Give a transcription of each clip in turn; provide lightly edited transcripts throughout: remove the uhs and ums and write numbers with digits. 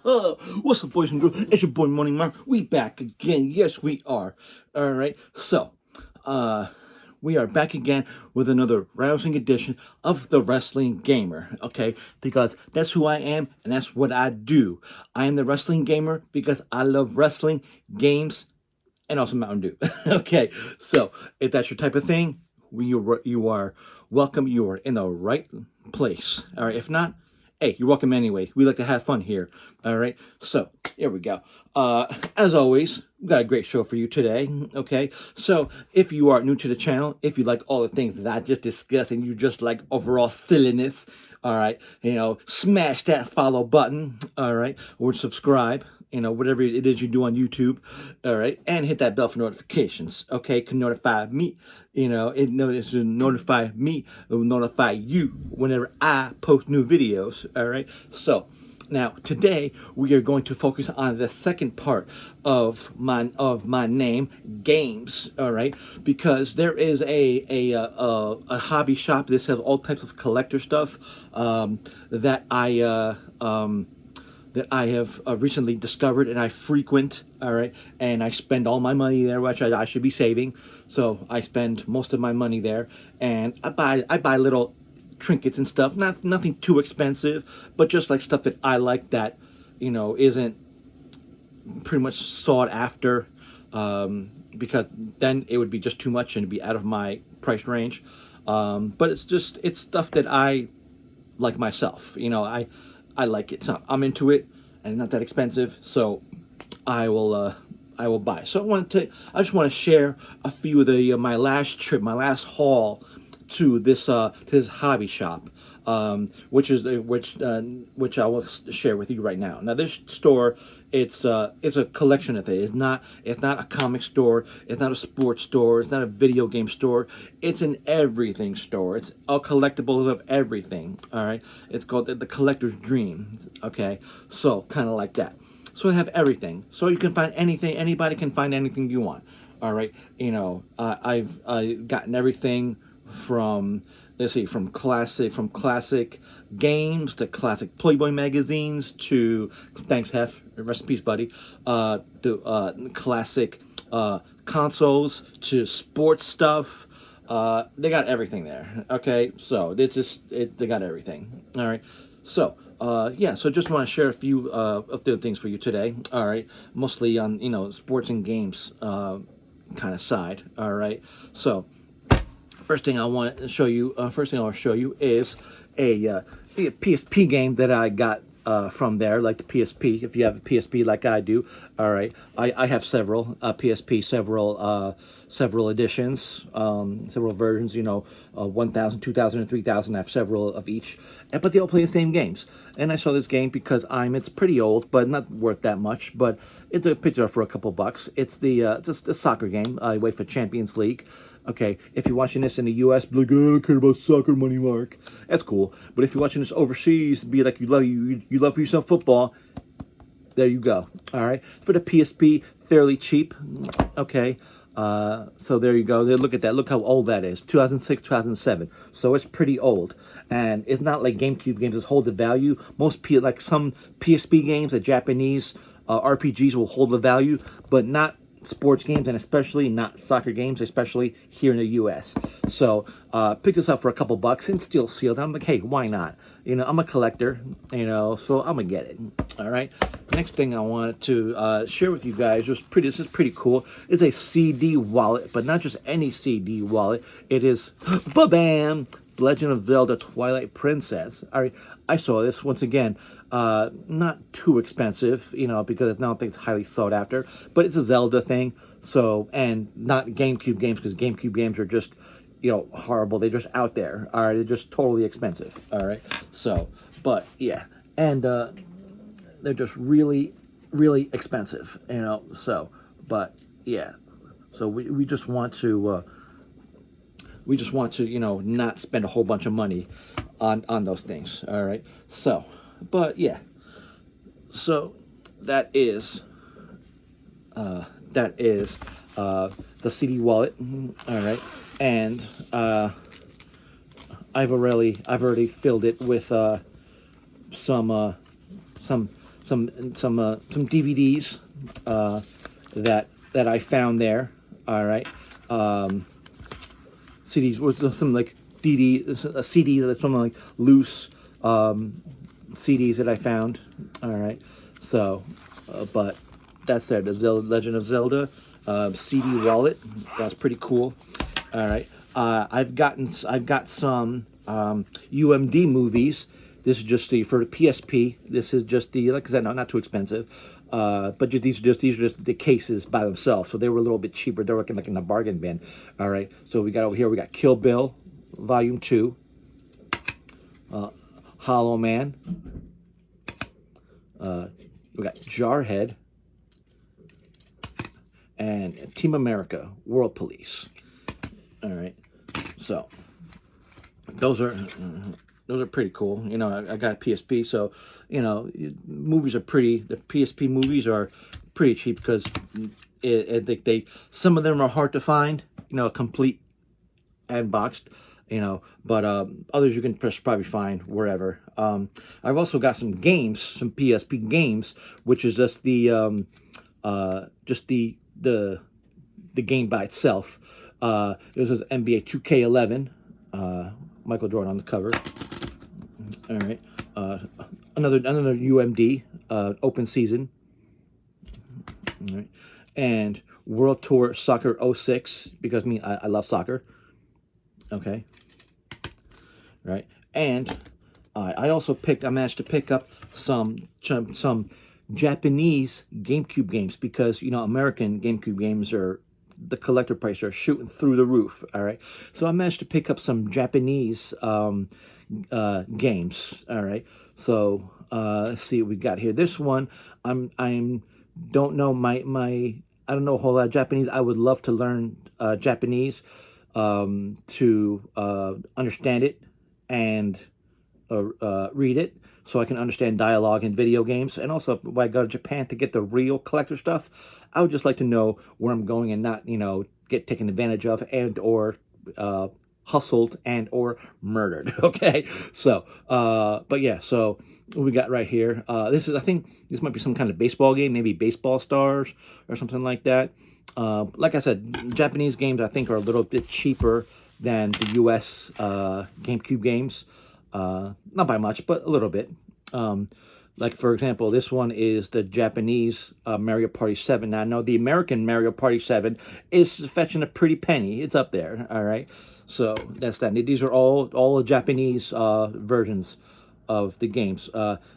What's up, boys and girls? It's your boy Money Mark. We back again. Yes, we are. All right. So, we are back again with another rousing edition of the Wrestling Gamer. Okay, because that's who I am and that's what I do. I am the Wrestling Gamer because I love wrestling, games, and also Mountain Dew. Okay, so if that's your type of thing, you are welcome. You are in the right place. All right. If not, hey, you're welcome anyway. We like to have fun here. All right. So here we go. As always, we got a great show for you today. Okay. So if you are new to the channel, if you like all the things that I just discussed, and you just like overall silliness, all right, smash that follow button, all right, or subscribe, whatever it is you do on YouTube, all right, and hit that bell for notifications, okay, can notify me, notify me, it will notify you whenever I post new videos, all right. So now today we are going to focus on the second part of my name, games, all right, because there is a hobby shop that sells all types of collector stuff that I have recently discovered and I frequent, all right, and I spend all my money there, which I should be saving. So I spend most of my money there, and I buy little trinkets and stuff, nothing too expensive, but just like stuff that I like that, isn't pretty much sought after, because then it would be just too much and it'd be out of my price range. But it's stuff that I like myself. I like it. I'm into it, and not that expensive, so I will buy. So I just want to share a few of my last trip, my last haul to this hobby shop, which I will share with you right now. Now this store, it's a collection of things. It's not a comic store. It's not a sports store. It's not a video game store. It's an everything store. It's a collectibles of everything. All right. It's called the Collector's Dream. Okay. So kind of like that. So I have everything. So you can find anything. Anybody can find anything you want. All right. I've gotten everything from classic games to classic Playboy magazines to, thanks Hef, rest in peace buddy, to classic consoles to sports stuff. They got everything there. Okay, so they got everything. All right, so so just want to share a few of the things for you today. All right, mostly on sports and games kind of side. All right, so first thing I want to show you is a PSP game that I got from there, like the PSP. If you have a PSP like I do, all right, I have several PSP, several editions, several versions. 1,000, 2,000, and 3,000. I have several of each, but they all play the same games. And I saw this game because it's pretty old, but not worth that much. But it's a picture for a couple bucks. It's just a soccer game. I wait for Champions League. Okay, if you're watching this in the U.S., be like, oh, I don't care about soccer, Money Mark. That's cool. But if you're watching this overseas, be like, you love yourself football. There you go. All right. For the PSP, fairly cheap. Okay. So there you go. Look at that. Look how old that is. 2006, 2007. So it's pretty old. And it's not like GameCube games that hold the value. Like some PSP games, the Japanese RPGs will hold the value, but not sports games, and especially not soccer games, especially here in the U.S. So pick this up for a couple bucks and still sealed. I'm like, hey, why not? I'm a collector, so I'm gonna get it. All right. Next thing I wanted to share with you guys this is pretty cool. It's a CD wallet, but not just any CD wallet. It is ba-bam, Legend of Zelda Twilight Princess. All right. I saw this once again. Not too expensive, because I don't think it's highly sought after, but it's a Zelda thing. So, and not GameCube games, because GameCube games are just, horrible. They're just out there. All right. They're just totally expensive. All right. So, but yeah. And, they're just really, really expensive, so, but yeah. So we just want to, not spend a whole bunch of money on those things. All right. So, but yeah, so that is the CD wallet. All right, and I've already filled it with some some DVDs that I found there. All right, CDs was some like a CD that's some like loose CDs that I found. All right, so but that's there. The Legend of Zelda CD wallet. That's pretty cool. All right, I've got some UMD movies. This is just for the PSP. This is just like I said, not too expensive. But these are just the cases by themselves, so they were a little bit cheaper. They're like in the bargain bin. All right, so we got over here. We got Kill Bill, Volume 2, Hollow Man. We got Jarhead and Team America: World Police. All right, so those are pretty cool. You know, I got a PSP, so you know, movies are pretty. The PSP movies are pretty cheap because they some of them are hard to find. You know, complete and boxed. You know, but others you can probably find wherever. I've also got some games, some PSP games, which is just the game by itself. This was NBA 2K11. Michael Jordan on the cover. All right. Another UMD open season. All right. And World Tour Soccer 06 because I love soccer. Okay. Right. And I also I managed to pick up some Japanese GameCube games because you know American GameCube games are the collector price are shooting through the roof. All right, so I managed to pick up some Japanese games. All right, so let's see what we got here. This one I'm don't know I don't know a whole lot of Japanese. I would love to learn Japanese to understand it and read it, so I can understand dialogue in video games. And also, when I go to Japan to get the real collector stuff, I would just like to know where I'm going and not, you know, get taken advantage of and or hustled and or murdered. Okay, so but yeah, so what we got right here. I think this might be some kind of baseball game, maybe Baseball Stars or something like that. Like I said, Japanese games I think are a little bit cheaper than the U.S. GameCube games. Not by much, but a little bit. Like, for example, this one is the Japanese Mario Party 7. Now, I know the American Mario Party 7 is fetching a pretty penny. It's up there, all right? So, that's that. These are all Japanese versions of the games.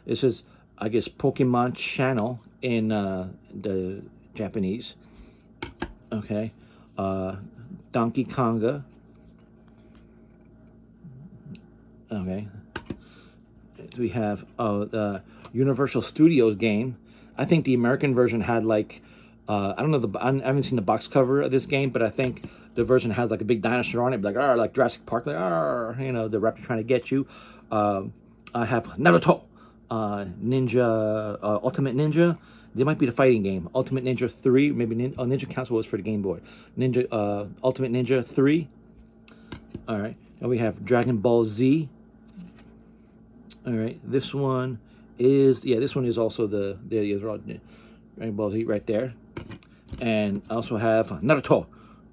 This is, I guess, Pokemon Channel in the Japanese. Okay. Donkey Konga. Okay. We have the Universal Studios game. I think the American version had like I don't know I haven't seen the box cover of this game, but I think the version has like a big dinosaur on it, like Jurassic Park, you know, the raptor trying to get you. I have Naruto, Ninja, Ultimate Ninja. They might be the fighting game. Ultimate Ninja 3, maybe Ninja Council was for the Game Boy. Ultimate Ninja 3. All right, and we have Dragon Ball Z. All right, this one is also the Dragon Ball Z right there, and I also have Naruto,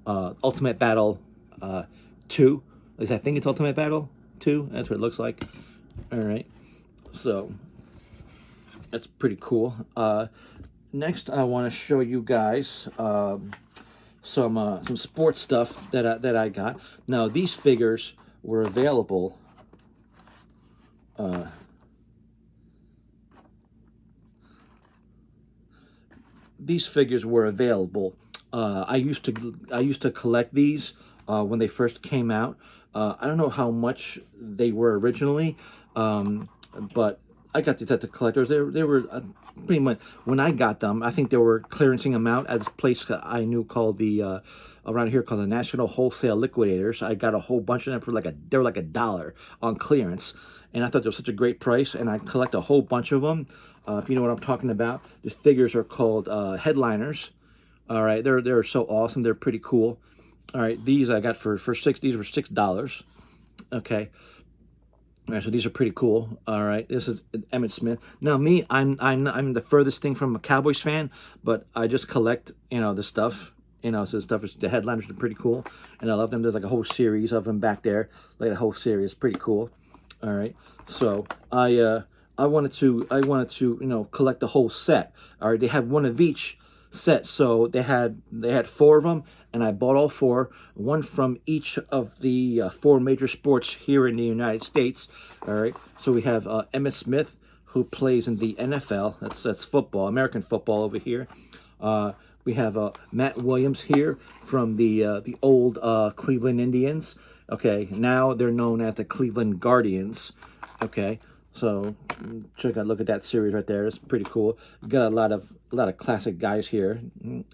Ultimate Battle 2. At least I think it's Ultimate Battle 2. That's what it looks like. All right, so that's pretty cool. Next, I want to show you guys some sports stuff that I got. Now, these figures were available. These figures were available. I used to collect these when they first came out. I don't know how much they were originally, but I got these at the collectors. They were pretty much when I got them. I think they were clearancing them out at this place I knew called the around here called the National Wholesale Liquidators. I got a whole bunch of them for they were like $1 on clearance. And I thought they were such a great price, and I collect a whole bunch of them. If you know what I'm talking about, these figures are called headliners. All right, they're so awesome. They're pretty cool. All right, these I got for $6. These were $6. Okay, All right, so these are pretty cool. All right, this is Emmitt Smith. Now, me, I'm the furthest thing from a Cowboys fan, but I just collect, the stuff. So the stuff is the headliners are pretty cool, and I love them. There's like a whole series of them back there, like a whole series, pretty cool. All right, so I wanted to collect the whole set. All right, they have one of each set, so they had four of them, and I bought all four, one from each of the four major sports here in the United States. All right, so we have Emmitt Smith, who plays in the NFL. That's football, American football over here. We have Matt Williams here from the old Cleveland Indians. Okay, now they're known as the Cleveland Guardians. Okay, so look at that series right there. It's pretty cool. We got a lot of classic guys here.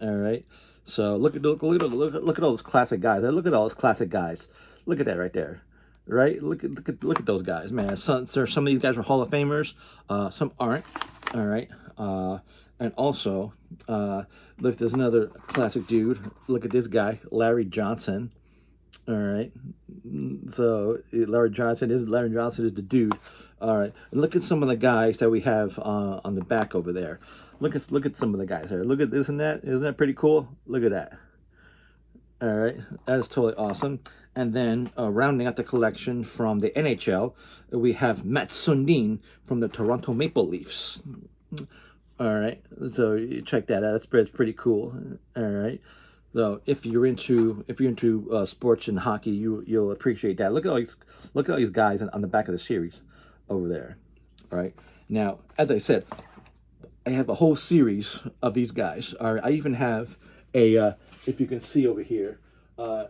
All right, so look at all those classic guys. Look at all those classic guys. Look at that right there. Right, look at those guys, man. Some of these guys are Hall of Famers. Some aren't. All right. And also, look, there's another classic dude. Look at this guy, Larry Johnson. All right. So Larry Johnson is the dude. All right. And look at some of the guys that we have on the back over there. Look at some of the guys there. Look at this and that. Isn't that pretty cool? Look at that. All right, that is totally awesome. And then rounding out the collection from the NHL, we have Mats Sundin from the Toronto Maple Leafs. All right, so you check that out. It's pretty cool. All right, so if you're into sports and hockey, you'll appreciate that. Look at all these guys on the back of the series over there. All right, now as I said, I have a whole series of these guys. All right, I even have a if you can see over here,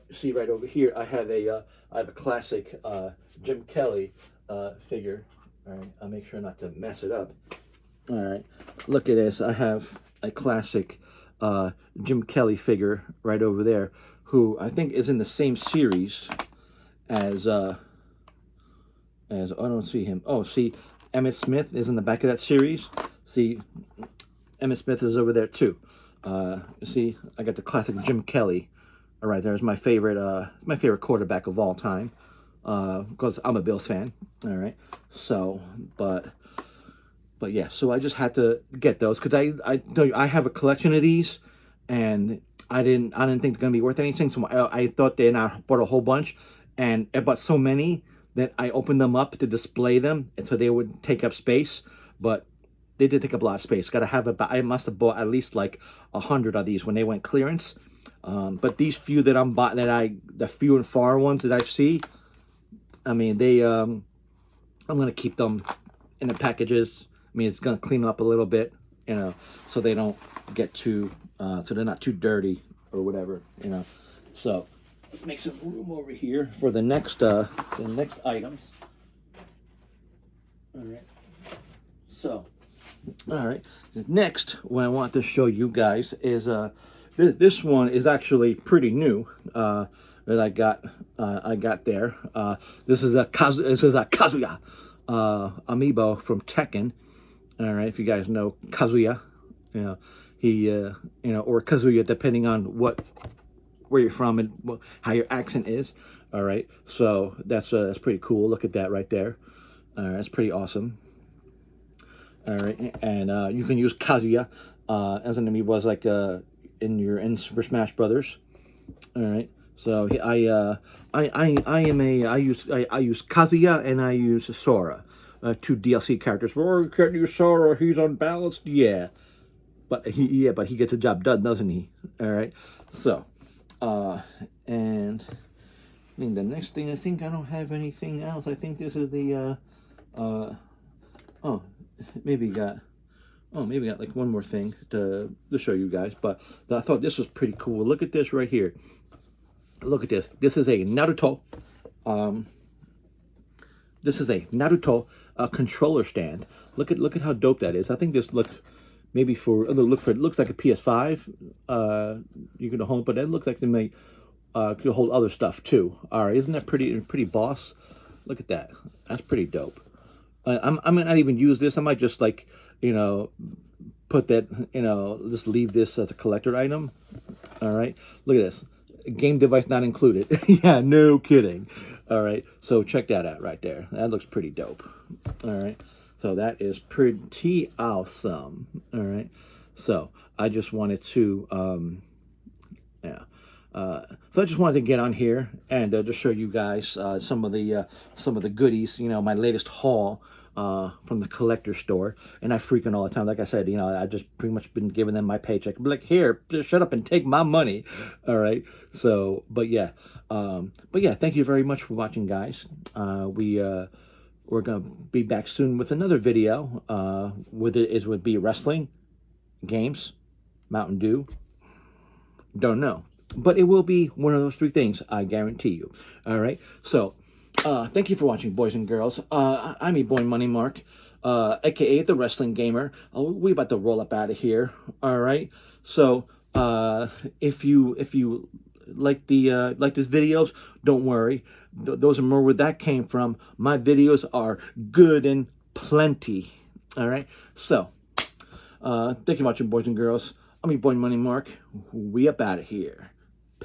see right over here, I have a classic Jim Kelly figure. All right, I'll make sure not to mess it up. All right, look at this. I have a classic Jim Kelly figure right over there, who I think is in the same series as I don't see him. Oh, see, Emmitt Smith is in the back of that series. See, Emmitt Smith is over there too. You see, I got the classic Jim Kelly. All right, there's my favorite quarterback of all time, because I'm a Bills fan. All right, so but yeah, so I just had to get those because I have a collection of these, and I didn't think they're gonna be worth anything. So I thought I bought a whole bunch, and I bought so many that I opened them up to display them, and so they would take up space, but they did take up a lot of space. I must have bought at least like 100 of these when they went clearance. But these few that the few and far ones that I see, I mean, I'm gonna keep them in the packages. I mean, it's gonna clean them up a little bit, so they don't get so they're not too dirty or whatever, So let's make some room over here for the next items. All right. So. All right. Next, what I want to show you guys is this one is actually pretty new that I got there. This is a Kazuya amiibo from Tekken. All right, if you guys know Kazuya, he or Kazuya, depending on where you're from and how your accent is. All right, so that's pretty cool. Look at that right there. All right, it's pretty awesome. All right, and you can use Kazuya as an enemy was like in Super Smash Brothers. All right, so I use Kazuya and I use Sora, two DLC characters. Oh, you can't use Sora; he's unbalanced. Yeah, but he gets the job done, doesn't he? All right, so and I think the next thing, I think I don't have anything else. I think this is the maybe got like one more thing to show you guys, but I thought this was pretty cool. Look at this right here. Look at this. This is a Naruto. This is a Naruto controller stand. Look at how dope that is. I think this looks maybe it looks like a PS5. You can hold, but it looks like they may could hold other stuff too. All right, isn't that pretty boss? Look at that. That's pretty dope. I might not even use this. I might just put that, just leave this as a collector item. All right, look at this. Game device not included. Yeah, no kidding. All right, so check that out right there. That looks pretty dope. All right, so that is pretty awesome. All right, so I just wanted to, yeah. So I just wanted to get on here and just show you guys some of the goodies. You know, my latest haul from the collector store, and I freaking all the time. Like I said, you know, I just pretty much been giving them my paycheck. Be like, here, just shut up and take my money. All right. So, but yeah, thank you very much for watching, guys. We're gonna be back soon with another video. Would be wrestling, games, Mountain Dew. Don't know. But it will be one of those three things, I guarantee you. All right? So, thank you for watching, boys and girls. I'm your boy, Money Mark, a.k.a. The Wrestling Gamer. We're about to roll up out of here. All right? So, if you like this videos, don't worry. Those are more where that came from. My videos are good and plenty. All right? So, thank you for watching, boys and girls. I'm your boy, Money Mark. We up out of here.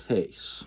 Peace.